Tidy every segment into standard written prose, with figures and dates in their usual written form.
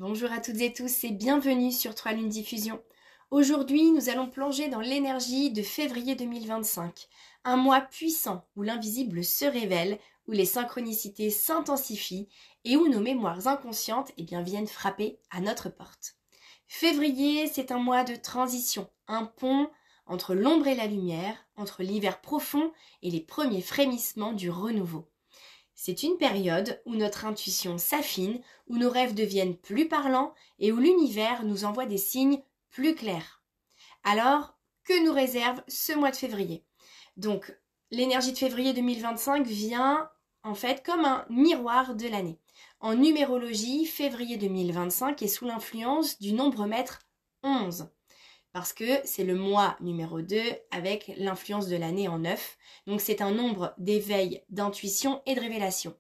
Bonjour à toutes et tous et bienvenue sur 3 lunes diffusion. Aujourd'hui, nous allons plonger dans l'énergie de février 2025, un mois puissant où l'invisible se révèle, où les synchronicités s'intensifient et où nos mémoires inconscientes viennent frapper à notre porte. Février, c'est un mois de transition, un pont entre l'ombre et la lumière, entre l'hiver profond et les premiers frémissements du renouveau. C'est une période où notre intuition s'affine, où nos rêves deviennent plus parlants et où l'univers nous envoie des signes plus clairs. Alors, que nous réserve ce mois de février? Donc, l'énergie de février 2025 vient en fait comme un miroir de l'année. En numérologie, février 2025 est sous l'influence du nombre maître 11. Parce que c'est le mois numéro 2 avec l'influence de l'année en 9. Donc c'est un nombre d'éveil, d'intuition et de révélation.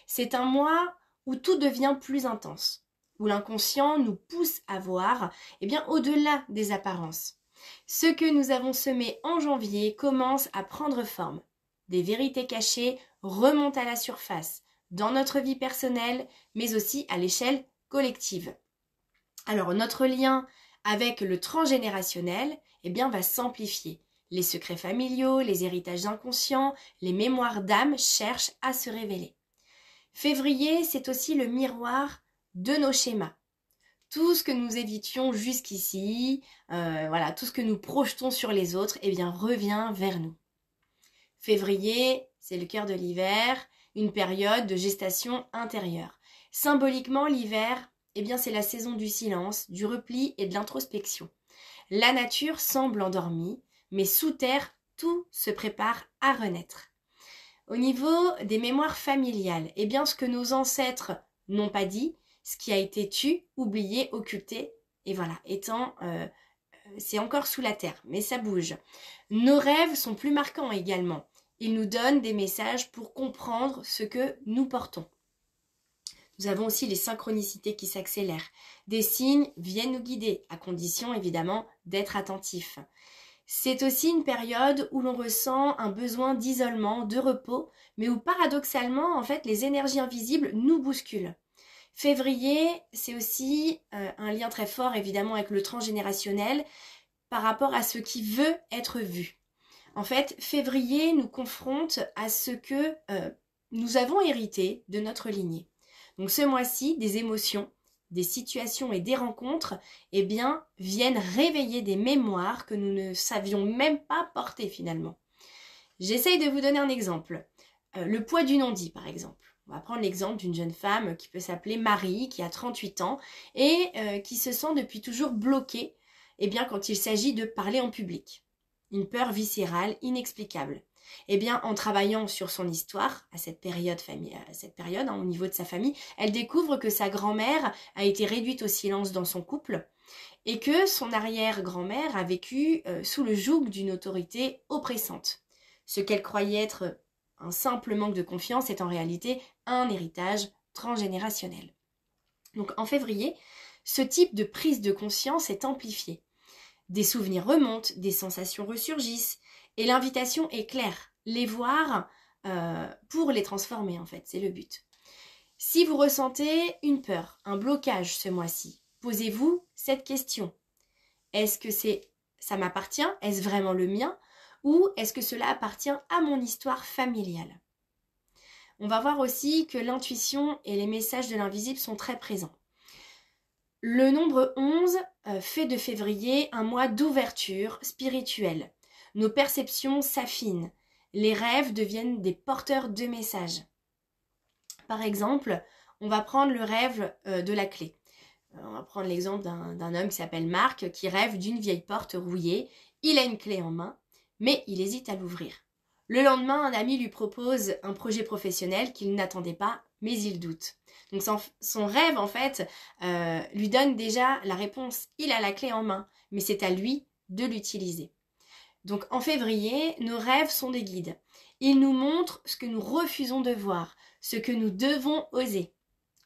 C'est un mois où tout devient plus intense, où l'inconscient nous pousse à voir au-delà des apparences. Ce que nous avons semé en janvier commence à prendre forme. Des vérités cachées remontent à la surface, dans notre vie personnelle, mais aussi à l'échelle collective. Alors notre lien avec le transgénérationnel va s'amplifier. Les secrets familiaux, les héritages inconscients, les mémoires d'âme cherchent à se révéler. Février, c'est aussi le miroir de nos schémas. Tout ce que nous évitions jusqu'ici, tout ce que nous projetons sur les autres, revient vers nous. Février, c'est le cœur de l'hiver, une période de gestation intérieure. Symboliquement, l'hiver, c'est la saison du silence, du repli et de l'introspection. La nature semble endormie, mais sous terre, tout se prépare à renaître. Au niveau des mémoires familiales, ce que nos ancêtres n'ont pas dit, ce qui a été tu, oublié, occulté, c'est encore sous la terre, mais ça bouge. Nos rêves sont plus marquants également. Ils nous donnent des messages pour comprendre ce que nous portons. Nous avons aussi les synchronicités qui s'accélèrent. Des signes viennent nous guider, à condition évidemment d'être attentifs. C'est aussi une période où l'on ressent un besoin d'isolement, de repos, mais où paradoxalement, les énergies invisibles nous bousculent. Février, c'est aussi un lien très fort évidemment avec le transgénérationnel par rapport à ce qui veut être vu. En fait, février nous confronte à ce que nous avons hérité de notre lignée. Donc ce mois-ci, des émotions, des situations et des rencontres viennent réveiller des mémoires que nous ne savions même pas porter finalement. J'essaye de vous donner un exemple. Le poids du non-dit par exemple. On va prendre l'exemple d'une jeune femme qui peut s'appeler Marie, qui a 38 ans et qui se sent depuis toujours bloquée quand il s'agit de parler en public. Une peur viscérale inexplicable. En travaillant sur son histoire à cette période au niveau de sa famille, elle découvre que sa grand-mère a été réduite au silence dans son couple et que son arrière-grand-mère a vécu sous le joug d'une autorité oppressante. Ce qu'elle croyait être un simple manque de confiance est en réalité un héritage transgénérationnel. Donc en février, ce type de prise de conscience est amplifié. Des souvenirs remontent, des sensations ressurgissent et l'invitation est claire, les voir pour les transformer en fait, c'est le but. Si vous ressentez une peur, un blocage ce mois-ci, posez-vous cette question. Est-ce que ça m'appartient? Est-ce vraiment le mien? Ou est-ce que cela appartient à mon histoire familiale? On va voir aussi que l'intuition et les messages de l'invisible sont très présents. Le nombre 11 fait de février un mois d'ouverture spirituelle. Nos perceptions s'affinent. Les rêves deviennent des porteurs de messages. Par exemple, on va prendre le rêve de la clé. On va prendre l'exemple d'un homme qui s'appelle Marc qui rêve d'une vieille porte rouillée. Il a une clé en main, mais il hésite à l'ouvrir. Le lendemain, un ami lui propose un projet professionnel qu'il n'attendait pas, mais il doute. Donc son rêve, en fait, lui donne déjà la réponse. Il a la clé en main, mais c'est à lui de l'utiliser. Donc en février, nos rêves sont des guides. Ils nous montrent ce que nous refusons de voir, ce que nous devons oser.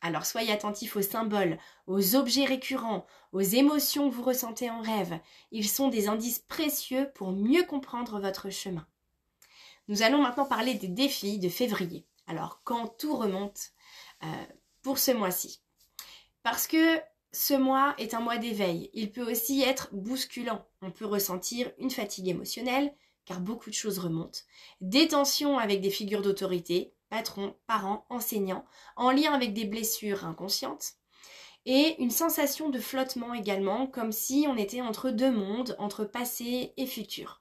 Alors soyez attentifs aux symboles, aux objets récurrents, aux émotions que vous ressentez en rêve. Ils sont des indices précieux pour mieux comprendre votre chemin. Nous allons maintenant parler des défis de février. Alors quand tout remonte pour ce mois-ci. Parce que Ce mois est un mois d'éveil. Il peut aussi être bousculant. On peut ressentir une fatigue émotionnelle, car beaucoup de choses remontent, des tensions avec des figures d'autorité, patrons, parents, enseignants, en lien avec des blessures inconscientes, et une sensation de flottement également, comme si on était entre deux mondes, entre passé et futur.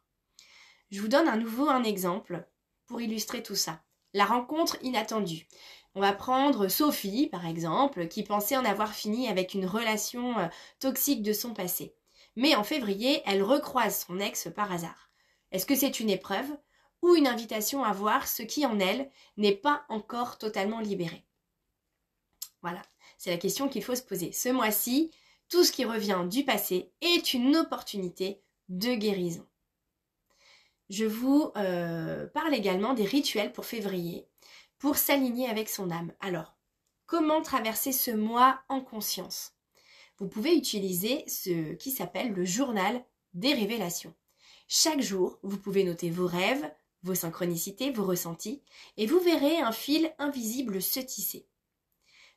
Je vous donne à nouveau un exemple pour illustrer tout ça. La rencontre inattendue. On va prendre Sophie, par exemple, qui pensait en avoir fini avec une relation toxique de son passé. Mais en février, elle recroise son ex par hasard. Est-ce que c'est une épreuve ou une invitation à voir ce qui en elle n'est pas encore totalement libéré? Voilà, c'est la question qu'il faut se poser. Ce mois-ci, tout ce qui revient du passé est une opportunité de guérison. Je vous parle également des rituels pour février, pour s'aligner avec son âme. Alors, comment traverser ce mois en conscience? Vous pouvez utiliser ce qui s'appelle le journal des révélations. Chaque jour, vous pouvez noter vos rêves, vos synchronicités, vos ressentis, et vous verrez un fil invisible se tisser.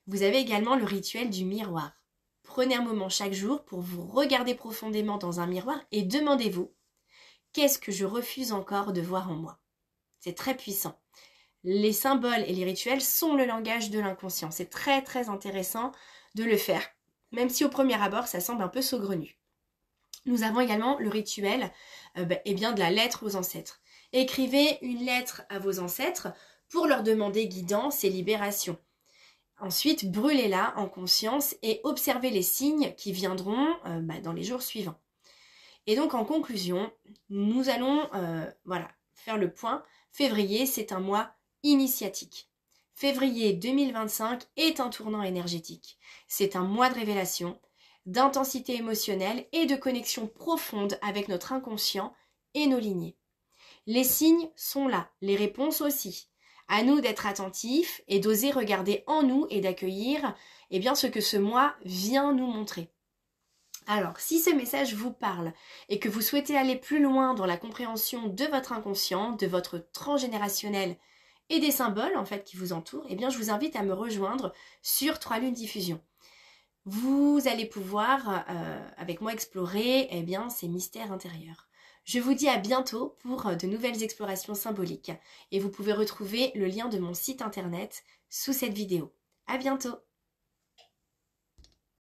Vous avez également le rituel du miroir. Prenez un moment chaque jour pour vous regarder profondément dans un miroir et demandez-vous: qu'est-ce que je refuse encore de voir en moi? C'est très puissant. Les symboles et les rituels sont le langage de l'inconscient. C'est très très intéressant de le faire, même si au premier abord ça semble un peu saugrenu. Nous avons également le rituel de la lettre aux ancêtres. Écrivez une lettre à vos ancêtres pour leur demander guidance et libération. Ensuite, brûlez-la en conscience et observez les signes qui viendront dans les jours suivants. Et donc en conclusion, nous allons faire le point. Février, c'est un mois initiatique. Février 2025 est un tournant énergétique. C'est un mois de révélation, d'intensité émotionnelle et de connexion profonde avec notre inconscient et nos lignées. Les signes sont là, les réponses aussi. À nous d'être attentifs et d'oser regarder en nous et d'accueillir ce que ce mois vient nous montrer. Alors, si ce message vous parle et que vous souhaitez aller plus loin dans la compréhension de votre inconscient, de votre transgénérationnel et des symboles qui vous entourent, je vous invite à me rejoindre sur 3 Lunes Diffusion. Vous allez pouvoir avec moi explorer ces mystères intérieurs. Je vous dis à bientôt pour de nouvelles explorations symboliques et vous pouvez retrouver le lien de mon site internet sous cette vidéo. À bientôt!